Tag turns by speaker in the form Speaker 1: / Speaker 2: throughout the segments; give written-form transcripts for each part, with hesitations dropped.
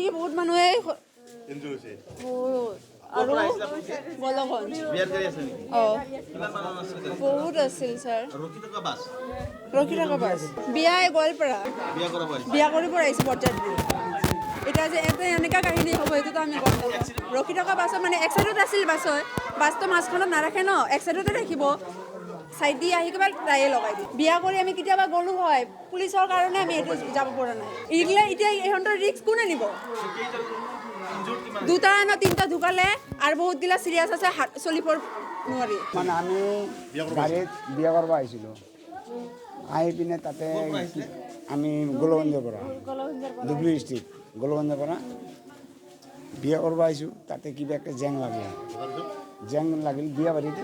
Speaker 1: নেকি বহুত মানুহে
Speaker 2: ইনজুৰি হৈছে
Speaker 1: আৰু গলগঞ্জ
Speaker 2: বিয়াৰ গাড়ী আছে নেকি কিমান মানুহ আছিল
Speaker 1: বহুত আছিল ছাৰ
Speaker 2: ৰখি থকা বাছ
Speaker 1: বিয়া গোৱালপাৰা বিয়া কৰিব আহিছে বৰযাত্ৰী এতিয়া যে এটা এনেকুৱা কাহিনী হ'ব সেইটোতো আমি গম নাপাওঁ ৰখি থকা বাছত মানে এক চাইডত আছিল বাছটো মাজখনত নাৰাখে ন এক চাইডতে ৰাখিব চাইড দি আহি কিবা টায়ে লগাই দিয়ে বিয়া কৰি আমি কেতিয়াবা গ'লো হয় পুলিচৰ কাৰণে আমি এইটো যাব পৰা নাই এইগিলা এতিয়া ইহঁতৰ ৰিস্ক কোনে নিব দুটা না তিনিটা ঢুকালে আৰু বহুতগিলা চিৰিয়াছ আছে চলিব নোৱাৰি
Speaker 3: মানে আমি গাড়ীত বিয়া কৰিব আহিছিলোঁ আহি পিনে তাতে আমি গোলগঞ্জৰ পৰা ধুবুৰী ডিষ্ট্ৰিক্ট গোলগঞ্জৰ পৰা বিয়া কৰিব আহিছোঁ তাতে কিবা একটা জেং লাগিল বিয়া বাৰীতে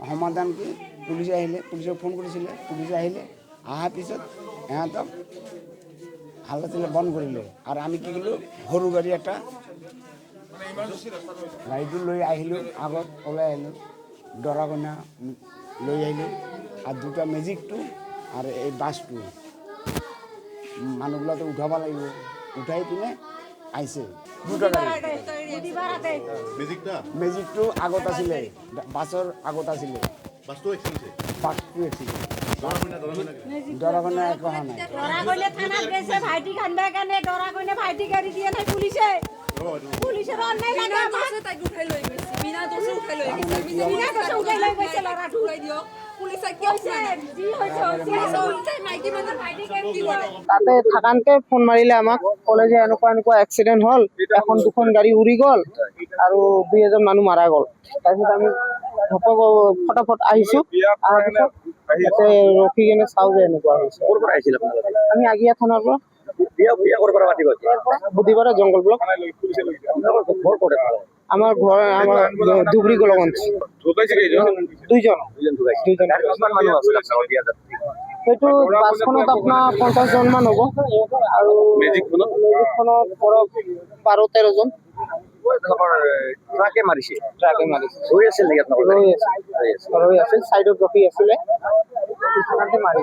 Speaker 3: সমাধান কি পুলিচে আহিলে পুলিচক ফোন কৰিছিলে পুলিচে আহিলে অহাৰ পিছত ইহঁতক হাল্লা চিল্লা বন্ধ কৰিলে আৰু আমি কি কৰিলোঁ সৰু গাড়ী এটা গাড়ীটো লৈ আহিলোঁ আগত ওলাই আহিলোঁ দৰা কইনা লৈ আহিলোঁ আৰু দুটা মেজিকটো আৰু এই বাছটো মানুহবিলাকে উঠাব লাগিব উঠাই পিনে আহিছে দুটা গাড়ী মেজিকটো আগত আছিলে বাছৰ আগত আছিলে বাছটো এক্সিডেণ্ট দৰা কইনা একো হোৱা নাই
Speaker 4: দৰা কইনা থানাত গৈছে ভাইটি খান্দাৰ কাৰণে দৰা কইনা ভাইটি গাড়ী দিয়া নাই পুলিচৰ অন্যায় লাগে
Speaker 1: তাইক উঠাই লৈ গৈছে বিনা দোষে উঠাই লৈ গৈছে
Speaker 4: বিনা দোষে উঠাই লৈ গৈছে ল'ৰাটো
Speaker 1: উঠাই দিয়ক পুলিচে কিয়
Speaker 4: যি হৈছে
Speaker 1: মাইকী মানুহৰ ভাইটি গাড়ী কি কৰে
Speaker 5: তাতে থাকানতে ফোন মাৰিলে আমাক ক'লে যে এনেকুৱা এক্সিডেণ্ট হ'ল এখন দুখন গাড়ী উৰি গ'ল আৰু 2 মানুহ মাৰা গ'ল তাৰপিছত আমি ফটাফট আহিছোঁ অহাৰ পিছত ইয়াতে ৰখি কিনে চাওঁ যে এনেকুৱা হৈছে আমি আগিয়া থানাৰ পৰা বুধিবাৰে জংগল ব্লক আমাৰ ঘৰ ধুবুৰী গোলগঞ্জ দুইজন সেইটো বাছখনত আপোনাৰ 50 জন মান হ'ব আৰু মেজিকখনত 12-13 জন ট্ৰাকে মাৰিছে ৰৈ আছিল চাইডত ৰখি আছিলে মাৰি